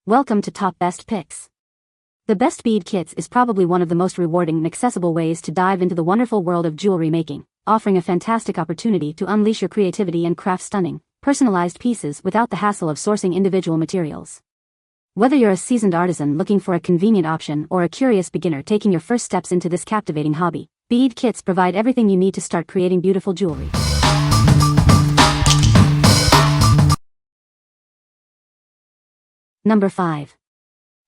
Welcome to Top Best Picks. The best bead kits is probably one of the most rewarding and accessible ways to dive into the wonderful world of jewelry making, offering a fantastic opportunity to unleash your creativity and craft stunning, personalized pieces without the hassle of sourcing individual materials. Whether you're a seasoned artisan looking for a convenient option or a curious beginner taking your first steps into this captivating hobby, bead kits provide everything you need to start creating beautiful jewelry. Number 5.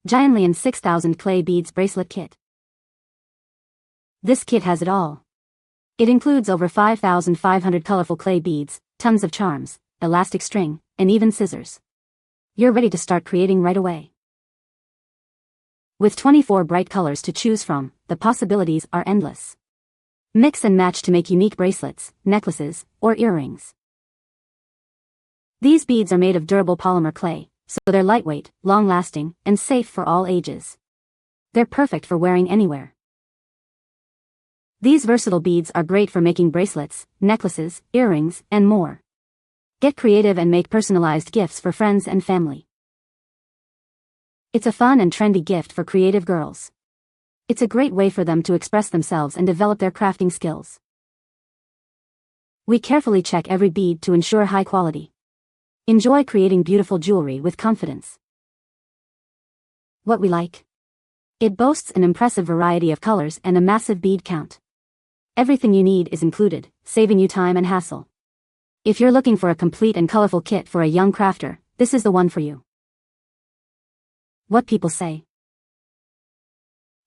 Gionlion 6000 Clay Beads Bracelet Kit. This kit has it all. It includes over 5,500 colorful clay beads, tons of charms, elastic string, and even scissors. You're ready to start creating right away. With 24 bright colors to choose from, the possibilities are endless. Mix and match to make unique bracelets, necklaces, or earrings. These beads are made of durable polymer clay, so they're lightweight, long-lasting, and safe for all ages. They're perfect for wearing anywhere. These versatile beads are great for making bracelets, necklaces, earrings, and more. Get creative and make personalized gifts for friends and family. It's a fun and trendy gift for creative girls. It's a great way for them to express themselves and develop their crafting skills. We carefully check every bead to ensure high quality. Enjoy creating beautiful jewelry with confidence. What we like. It boasts an impressive variety of colors and a massive bead count. Everything you need is included, saving you time and hassle. If you're looking for a complete and colorful kit for a young crafter, this is the one for you. What people say.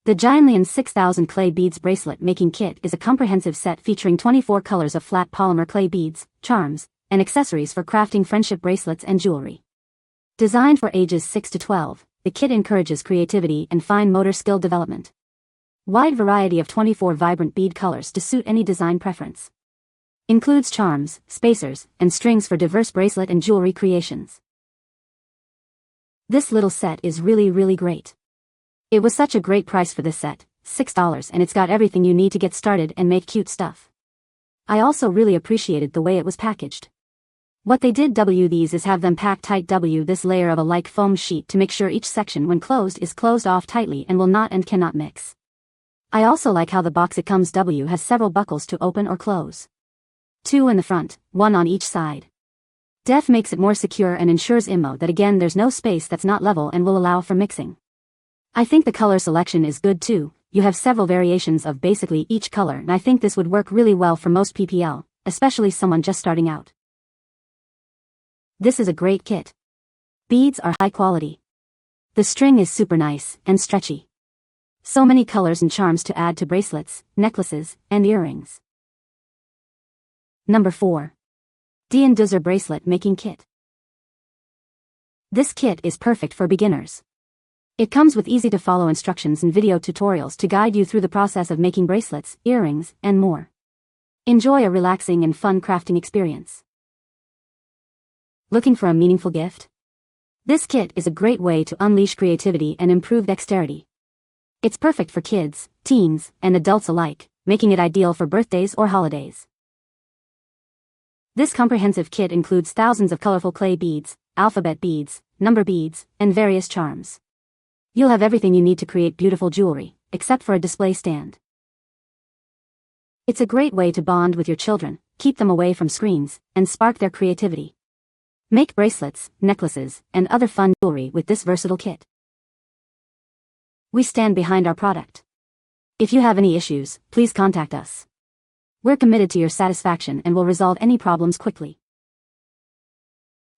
The Gionlion 6000 Clay Beads Bracelet Making Kit is a comprehensive set featuring 24 colors of flat polymer clay beads, charms, and accessories for crafting friendship bracelets and jewelry. Designed for ages 6 to 12, the kit encourages creativity and fine motor skill development. Wide variety of 24 vibrant bead colors to suit any design preference. Includes charms, spacers, and strings for diverse bracelet and jewelry creations. This little set is really great. It was such a great price for this set, $6, and it's got everything you need to get started and make cute stuff. I also really appreciated the way it was packaged. What they did these is have them pack tight this layer of a like foam sheet to make sure each section when closed is closed off tightly and will not and cannot mix. I also like how the box it comes has several buckles to open or close. 2 in the front, 1 on each side. Def makes it more secure and ensures that again there's no space that's not level and will allow for mixing. I think the color selection is good too. You have several variations of basically each color, and I think this would work really well for most PPL, especially someone just starting out. This is a great kit. Beads are high quality. The string is super nice and stretchy. So many colors and charms to add to bracelets, necklaces, and earrings. Number 4. Deinduser Bracelet Making Kit. This kit is perfect for beginners. It comes with easy-to-follow instructions and video tutorials to guide you through the process of making bracelets, earrings, and more. Enjoy a relaxing and fun crafting experience. Looking for a meaningful gift? This kit is a great way to unleash creativity and improve dexterity. It's perfect for kids, teens, and adults alike, making it ideal for birthdays or holidays. This comprehensive kit includes thousands of colorful clay beads, alphabet beads, number beads, and various charms. You'll have everything you need to create beautiful jewelry, except for a display stand. It's a great way to bond with your children, keep them away from screens, and spark their creativity. Make bracelets, necklaces, and other fun jewelry with this versatile kit. We stand behind our product. If you have any issues, please contact us. We're committed to your satisfaction and will resolve any problems quickly.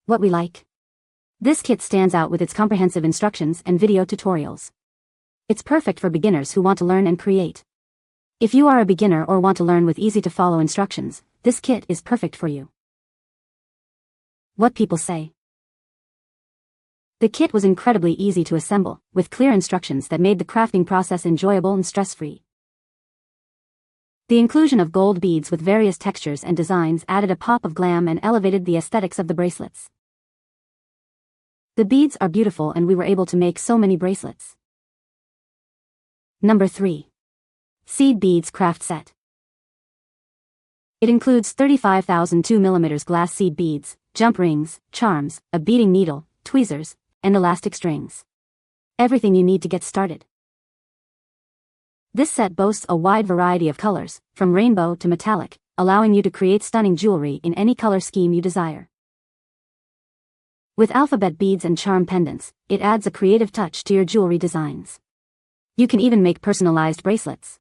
What we like. This kit stands out with its comprehensive instructions and video tutorials. It's perfect for beginners who want to learn and create. If you are a beginner or want to learn with easy-to-follow instructions, this kit is perfect for you. What people say. The kit was incredibly easy to assemble, with clear instructions that made the crafting process enjoyable and stress-free. The inclusion of gold beads with various textures and designs added a pop of glam and elevated the aesthetics of the bracelets. The beads are beautiful and we were able to make so many bracelets. Number 3. Seed Beads Craft Set. It includes 35,000 2mm glass seed beads, jump rings, charms, a beading needle, tweezers, and elastic strings. Everything you need to get started. This set boasts a wide variety of colors, from rainbow to metallic, allowing you to create stunning jewelry in any color scheme you desire. With alphabet beads and charm pendants, it adds a creative touch to your jewelry designs. You can even make personalized bracelets.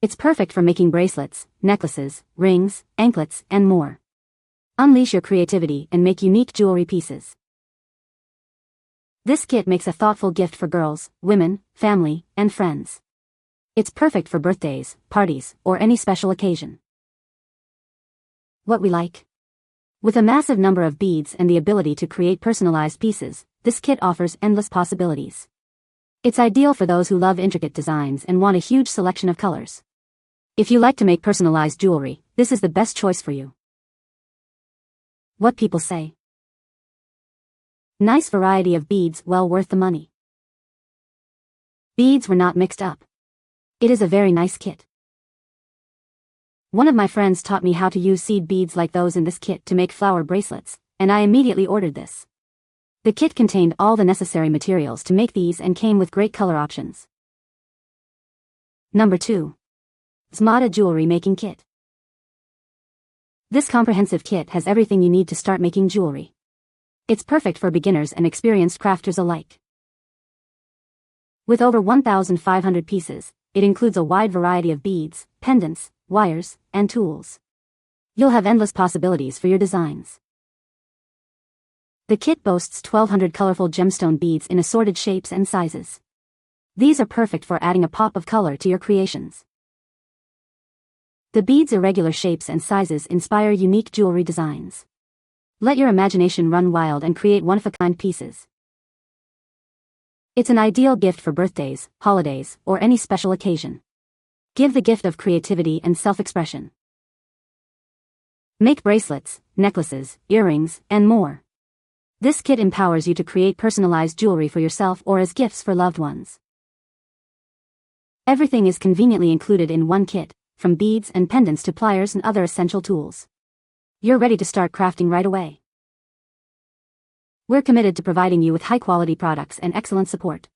It's perfect for making bracelets, necklaces, rings, anklets, and more. Unleash your creativity and make unique jewelry pieces. This kit makes a thoughtful gift for girls, women, family, and friends. It's perfect for birthdays, parties, or any special occasion. What we like. With a massive number of beads and the ability to create personalized pieces, this kit offers endless possibilities. It's ideal for those who love intricate designs and want a huge selection of colors. If you like to make personalized jewelry, this is the best choice for you. What people say. Nice variety of beads, well worth the money. Beads were not mixed up. It is a very nice kit. One of my friends taught me how to use seed beads like those in this kit to make flower bracelets, and I immediately ordered this. The kit contained all the necessary materials to make these and came with great color options. Number 2. Xmada Jewelry Making Kit. This comprehensive kit has everything you need to start making jewelry. It's perfect for beginners and experienced crafters alike. With over 1,500 pieces, it includes a wide variety of beads, pendants, wires, and tools. You'll have endless possibilities for your designs. The kit boasts 1,200 colorful gemstone beads in assorted shapes and sizes. These are perfect for adding a pop of color to your creations. The beads' irregular shapes and sizes inspire unique jewelry designs. Let your imagination run wild and create one-of-a-kind pieces. It's an ideal gift for birthdays, holidays, or any special occasion. Give the gift of creativity and self-expression. Make bracelets, necklaces, earrings, and more. This kit empowers you to create personalized jewelry for yourself or as gifts for loved ones. Everything is conveniently included in one kit, from beads and pendants to pliers and other essential tools. You're ready to start crafting right away. We're committed to providing you with high-quality products and excellent support.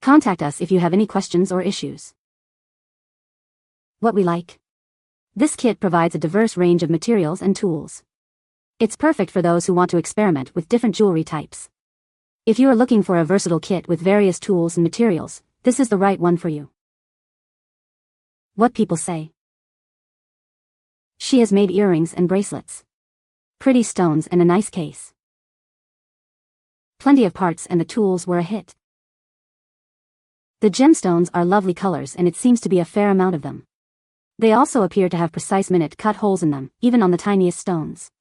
Contact us if you have any questions or issues. What we like. This kit provides a diverse range of materials and tools. It's perfect for those who want to experiment with different jewelry types. If you are looking for a versatile kit with various tools and materials, this is the right one for you. What people say. She has made earrings and bracelets. Pretty stones and a nice case. Plenty of parts and the tools were a hit. The gemstones are lovely colors and it seems to be a fair amount of them. They also appear to have precise minute-cut holes in them, even on the tiniest stones.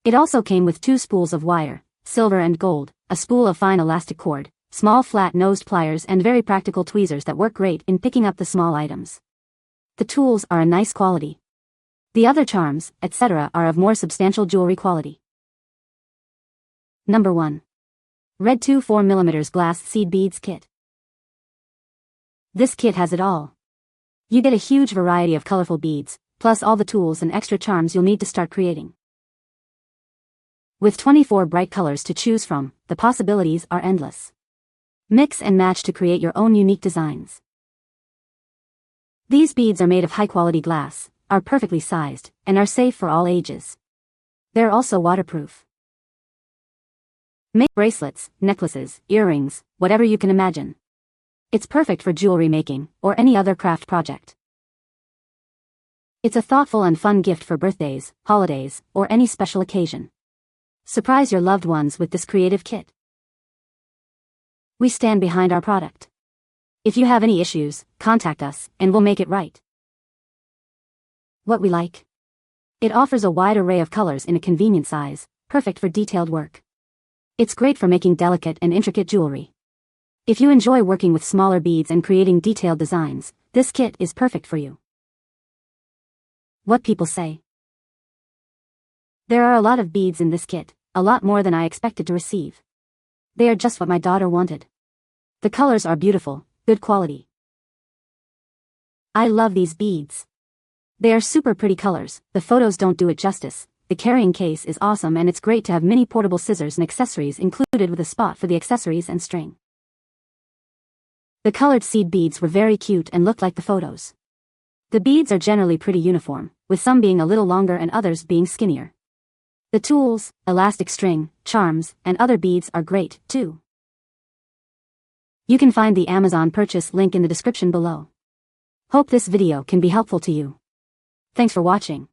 It also came with 2 spools of wire, silver and gold, a spool of fine elastic cord, small flat-nosed pliers and very practical tweezers that work great in picking up the small items. The tools are a nice quality. The other charms, etc. are of more substantial jewelry quality. Number 1. Redtwo 4mm Glass Seed Beads Kit. This kit has it all. You get a huge variety of colorful beads, plus all the tools and extra charms you'll need to start creating. With 24 bright colors to choose from, the possibilities are endless. Mix and match to create your own unique designs. These beads are made of high-quality glass, are perfectly sized, and are safe for all ages. They're also waterproof. Make bracelets, necklaces, earrings, whatever you can imagine. It's perfect for jewelry making, or any other craft project. It's a thoughtful and fun gift for birthdays, holidays, or any special occasion. Surprise your loved ones with this creative kit. We stand behind our product. If you have any issues, contact us, and we'll make it right. What we like. It offers a wide array of colors in a convenient size, perfect for detailed work. It's great for making delicate and intricate jewelry. If you enjoy working with smaller beads and creating detailed designs, this kit is perfect for you. What people say. There are a lot of beads in this kit, a lot more than I expected to receive. They are just what my daughter wanted. The colors are beautiful, good quality. I love these beads. They are super pretty colors, the photos don't do it justice, the carrying case is awesome and it's great to have mini portable scissors and accessories included with a spot for the accessories and string. The colored seed beads were very cute and looked like the photos. The beads are generally pretty uniform, with some being a little longer and others being skinnier. The tools, elastic string, charms, and other beads are great, too. You can find the Amazon purchase link in the description below. Hope this video can be helpful to you. Thanks for watching.